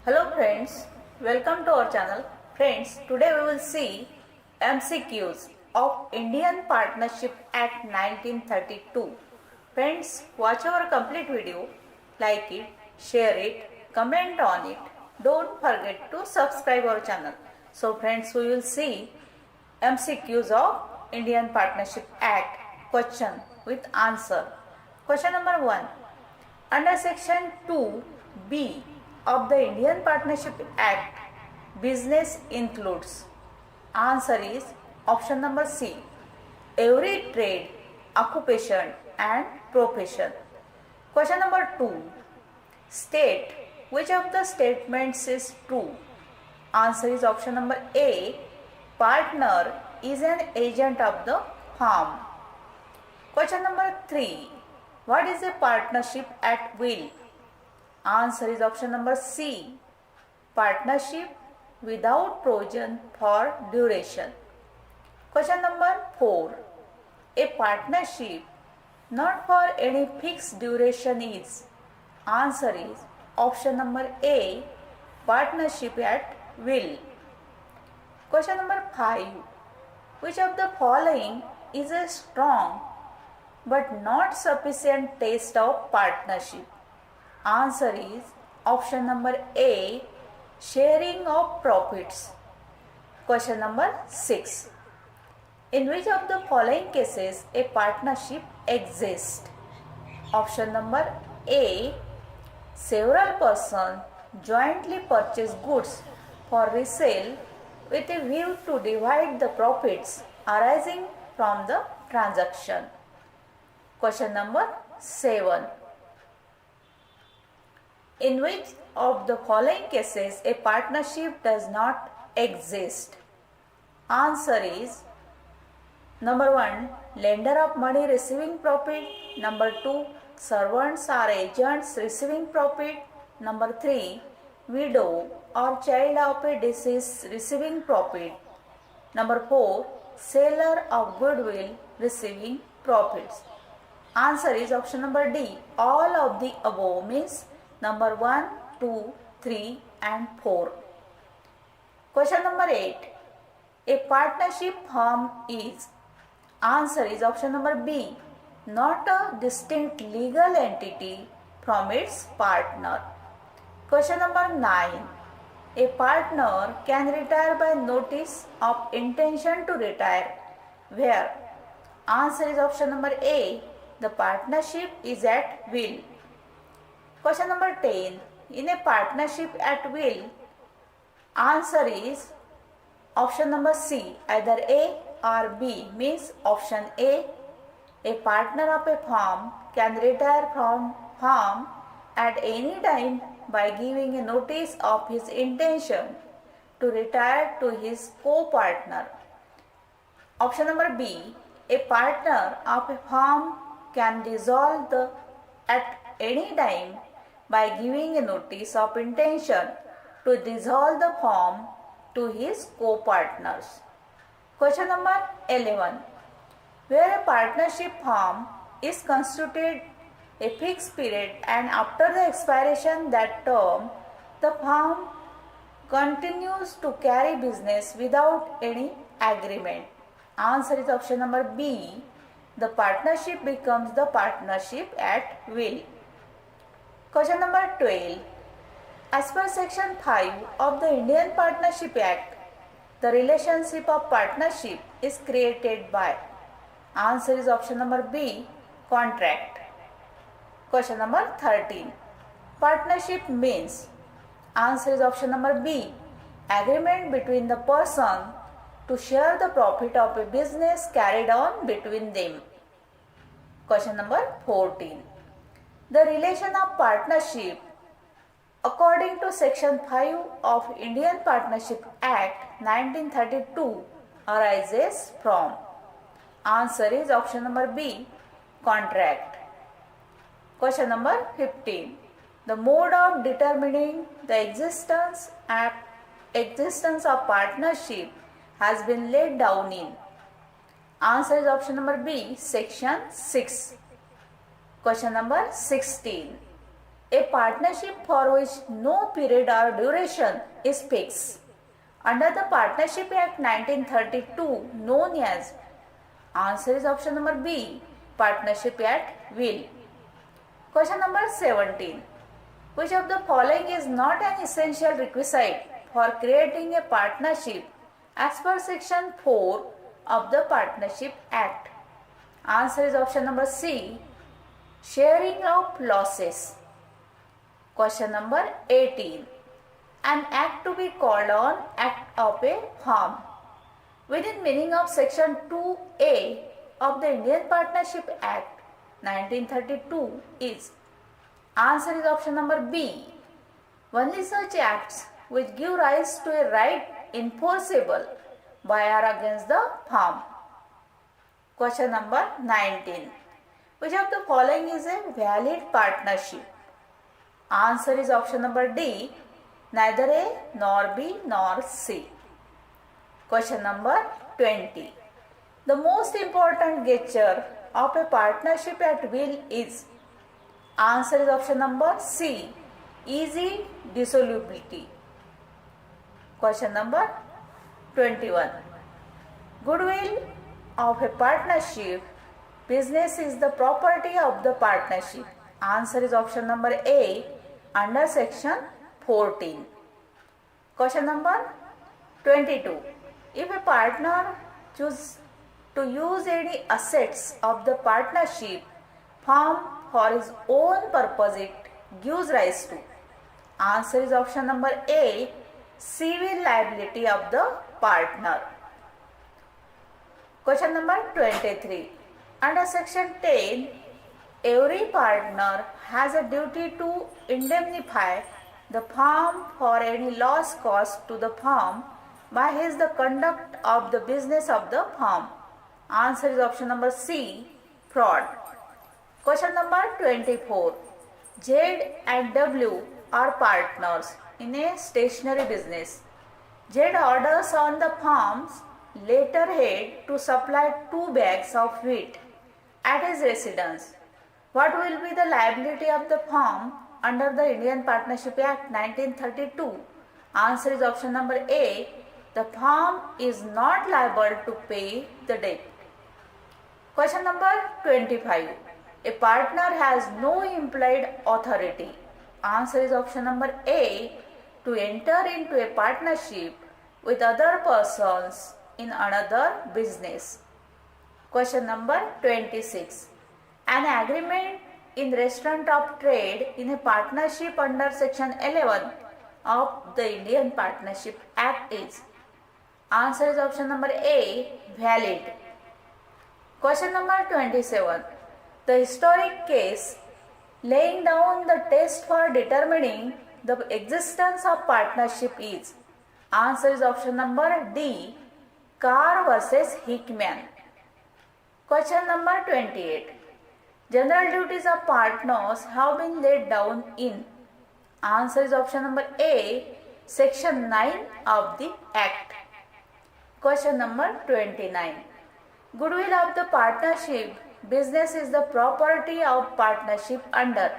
Hello friends, welcome to our channel. Friends, today we will see MCQs of Indian Partnership Act 1932. Friends, watch our complete video, like it, share it, comment on it. Don't forget to subscribe our channel. So friends, we will see MCQs of Indian Partnership Act question with answer. Question number 1. Under section 2B of the Indian Partnership Act, business includes. Answer is option number C. Every trade, occupation and profession. Question number 2. State which of the statements is true. Answer is option number A. Partner is an agent of the firm. Question number 3. What is a partnership at will? Answer is option number C. Partnership without provision for duration. Question number 4. A partnership not for any fixed duration is. Answer is option number A. Partnership at will. Question number 5. Which of the following is a strong but not sufficient test of partnership? Answer is option number A. Sharing of profits. Question number 6. In which of the following cases a partnership exists? Option number A. Several persons jointly purchase goods for resale with a view to divide the profits arising from the transaction. Question number 7. In which of the following cases a partnership does not exist? Answer is number 1. Lender of money receiving profit. Number 2. Servants or agents receiving profit. Number 3. Widow or child of a deceased receiving profit. Number 4. Seller of goodwill receiving profits. Answer is option number D. All of the above means number 1, 2, 3 and 4. Question number 8. A partnership firm is. Answer is option number B. Not a distinct legal entity from its partner. Question number 9. A partner can retire by notice of intention to retire. Where? Answer is option number A. The partnership is at will. Question number 10. In a partnership at will, answer is option number C. Either A or B means option A. A partner of a firm can retire from firm at any time by giving a notice of his intention to retire to his co-partner. Option number B. A partner of a firm can dissolve at any time by giving a notice of intention to dissolve the firm to his co-partners. Question number 11. Where a partnership firm is constituted a fixed period and after the expiration that term, the firm continues to carry business without any agreement. Answer is option number B. The partnership becomes the partnership at will. Question number 12. As per section 5 of the Indian Partnership Act, the relationship of partnership is created by. Answer is option number B. Contract. Question number 13. Partnership means. Answer is option number B. Agreement between the person to share the profit of a business carried on between them. Question number 14. The relation of partnership according to section 5 of Indian Partnership Act 1932 arises from. Answer is option number B. Contract. Question number 15. The mode of determining the existence of partnership has been laid down in. Answer is option number B. Section 6. Question number 16. A partnership for which no period or duration is fixed. Under the Partnership Act 1932, known as, answer is option number B, partnership at will. Question number 17. Which of the following is not an essential requisite for creating a partnership as per section 4 of the Partnership Act? Answer is option number C, sharing of losses. Question number 18. An act to be called on act of a firm. Within meaning of section 2A of the Indian Partnership Act 1932 is, answer is option number B, only such acts which give rise to a right enforceable by or against the firm. Question number 19. Which of the following is a valid partnership? Answer is option number D, neither A nor B nor C. Question number 20. The most important gesture of a partnership at will is, answer is option number C, easy dissolubility. Question number 21. Goodwill of a partnership business is the property of the partnership. Answer is option number A, under section 14. Question number 22. If a partner chooses to use any assets of the partnership firm for his own purpose, it gives rise to, answer is option number A, civil liability of the partner. Question number 23. Under section 10, every partner has a duty to indemnify the firm for any loss caused to the firm by his the conduct of the business of the firm. Answer is option number C, fraud. Question number 24. Z and W are partners in a stationery business. Z orders on the firm's letterhead to supply 2 bags of wheat at his residence. What will be the liability of the firm under the Indian Partnership Act 1932? Answer is option number A, the firm is not liable to pay the debt. Question number 25. A partner has no implied authority. Answer is option number A, to enter into a partnership with other persons in another business. Question number 26. An agreement in restaurant of trade in a partnership under section 11 of the Indian Partnership Act is, answer is option number A, valid. Question number 27. The historic case laying down the test for determining the existence of partnership is, answer is option number D, Carr versus Hickman. Question number 28. General duties of partners have been laid down in, answer is option number A, section 9 of the Act. Question number 29. Goodwill of the partnership business is the property of partnership under,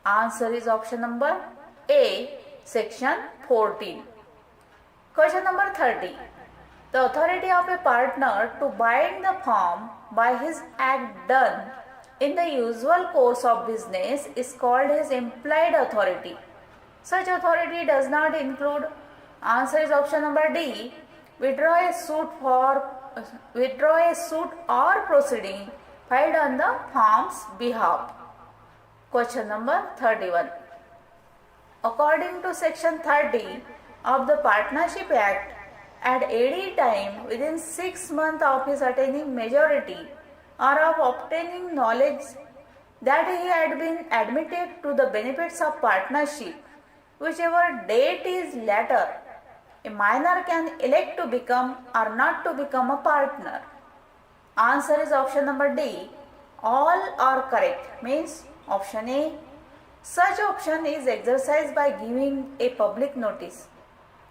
answer is option number A, section 14. Question number 30. The authority of a partner to bind the firm by his act done in the usual course of business is called his implied authority. Such authority does not include, answer is option number D, withdraw a suit or proceeding filed on the firm's behalf. Question number 31. According to section 30 of the Partnership Act, at any time within 6 months of his attaining majority or of obtaining knowledge that he had been admitted to the benefits of partnership, whichever date is later, a minor can elect to become or not to become a partner. Answer is option number D, all are correct, means option A. Such option is exercised by giving a public notice.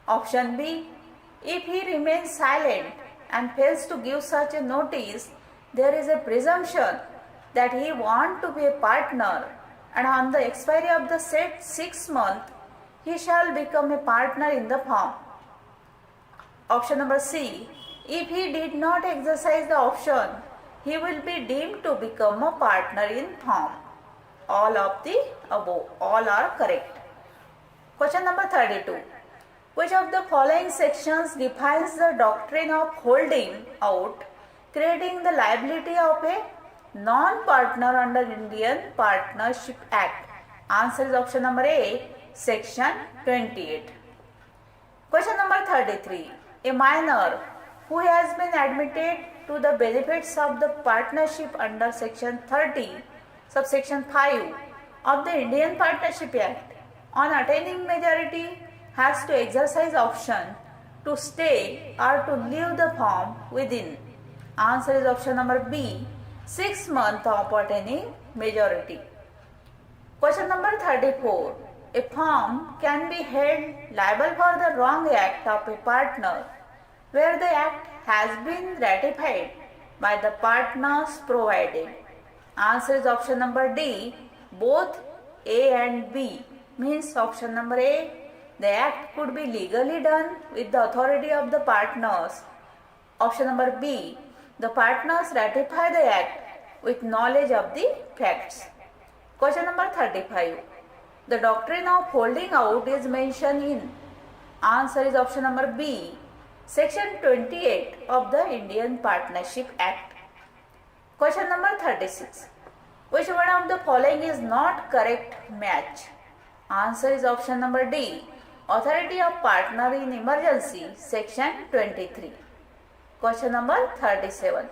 Option B, if he remains silent and fails to give such a notice, there is a presumption that he wants to be a partner and on the expiry of the said 6 month, he shall become a partner in the firm. Option number C. If he did not exercise the option, he will be deemed to become a partner in firm. All of the above, all are correct. Question number 32. Which of the following sections defines the doctrine of holding out, creating the liability of a non-partner under Indian Partnership Act? Answer is option number A, section 28. Question number 33. A minor who has been admitted to the benefits of the partnership under section 30, subsection 5 of the Indian Partnership Act, on attaining majority has to exercise option to stay or to leave the firm within. Answer is option number B, 6 months of attaining majority. Question number 34. A firm can be held liable for the wrong act of a partner where the act has been ratified by the partners provided. Answer is option number D, both A and B. Means option number A, the act could be legally done with the authority of the partners. Option number B, the partners ratify the act with knowledge of the facts. Question number 35. The doctrine of holding out is mentioned in. Answer is option number B, section 28 of the Indian Partnership Act. Question number 36. Which one of the following is not correct match? Answer is option number D, authority of partner in emergency, section 23. Question number 37.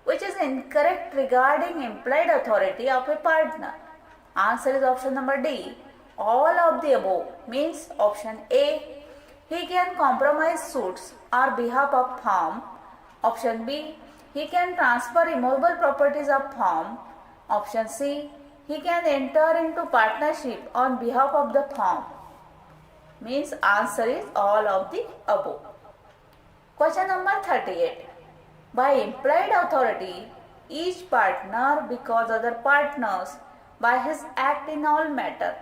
Which is incorrect regarding implied authority of a partner? Answer is option number D, all of the above. Means option A, he can compromise suits on behalf of firm. Option B, he can transfer immovable properties of firm. Option C, he can enter into partnership on behalf of the firm. Means answer is all of the above. Question number 38. By implied authority, each partner because other partners by his act in all matter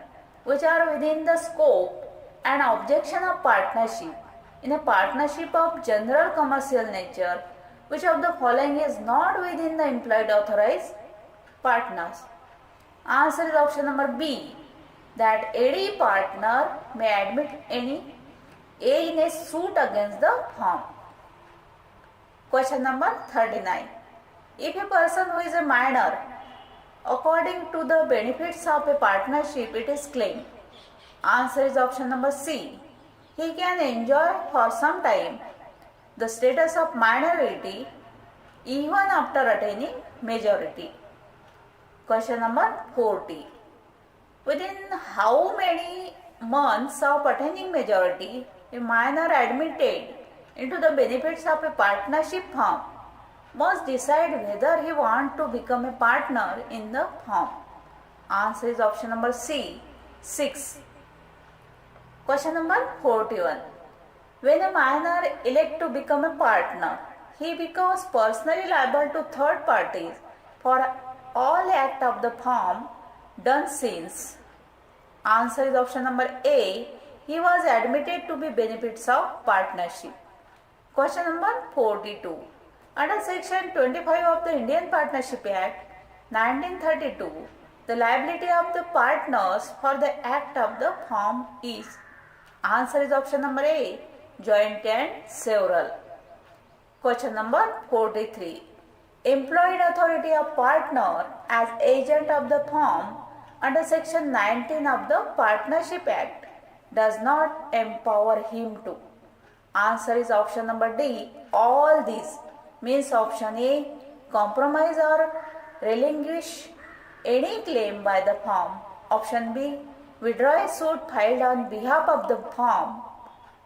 which are within the scope and objection of partnership in a partnership of general commercial nature, which of the following is not within the implied authorized partners? Answer is option number B, that any partner may admit any A in a suit against the firm. Question number 39. If a person who is a minor, according to the benefits of a partnership, it is claimed. Answer is option number C. He can enjoy for some time the status of minority even after attaining majority. Question number 40. Within how many months of attaining majority a minor admitted into the benefits of a partnership firm must decide whether he wants to become a partner in the firm? Answer is option number C, 6. Question number 41. When a minor elects to become a partner, he becomes personally liable to third parties for all act of the firm done since. Answer is option number A, he was admitted to be benefits of partnership. Question number 42. Under section 25 of the Indian Partnership Act 1932, the liability of the partners for the act of the firm is. Answer is option number A, joint and several. Question number 43. Employed authority of partner as agent of the firm under section 19 of the Partnership Act does not empower him to. Answer is option number D, all these. Means option A, compromise or relinquish any claim by the firm. Option B, withdraw a suit filed on behalf of the firm.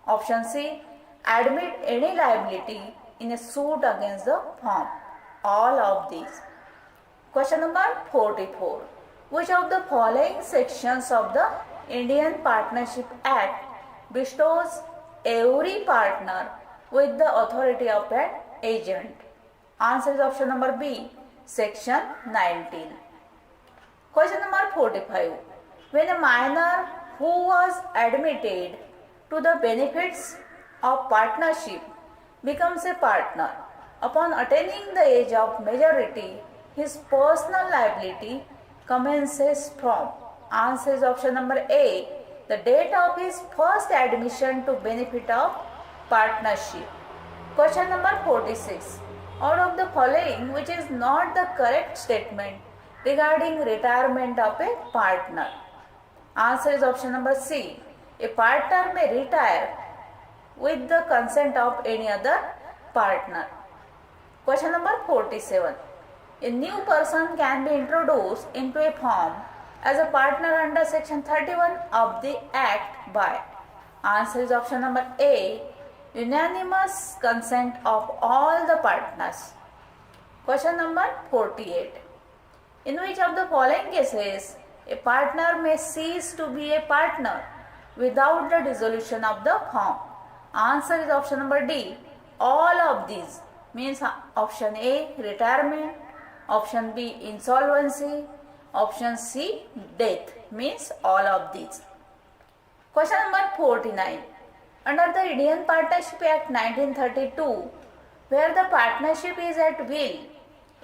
Option C, admit any liability in a suit against the firm. All of these. Question number 44. Which of the following sections of the Indian Partnership Act bestows every partner with the authority of an agent? Answer is option number B, section 19. Question number 45. When a minor who was admitted to the benefits of partnership becomes a partner, upon attaining the age of majority, his personal liability commences from. Answer is option number A, the date of his first admission to benefit of partnership. Question number 46. Out of the following, which is not the correct statement regarding retirement of a partner? Answer is option number C. A partner may retire with the consent of any other partner. Question number 47. A new person can be introduced into a firm as a partner under section 31 of the Act by. Answer is option number A, unanimous consent of all the partners. Question number 48. In which of the following cases a partner may cease to be a partner without the dissolution of the firm? Answer is option number D, all of these. Means option A, retirement, option B, insolvency, option C, death. Means all of these. Question number 49. Under the Indian Partnership Act 1932, where the partnership is at will,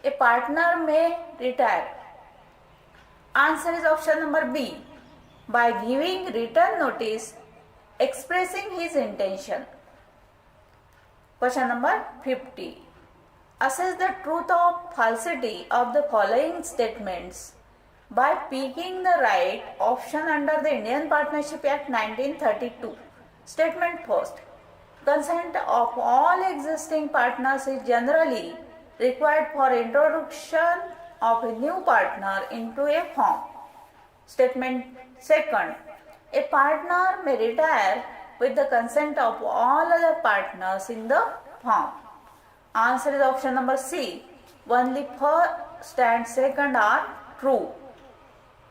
a partner may retire. Answer is option number B, by giving written notice expressing his intention. Question number 50. Assess the truth or falsity of the following statements by picking the right option under the Indian Partnership Act 1932. Statement first. Consent of all existing partners is generally required for introduction of a new partner into a firm. Statement second. A partner may retire with the consent of all other partners in the firm. Answer is option number C. Only first and second are true.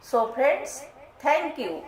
So friends, thank you.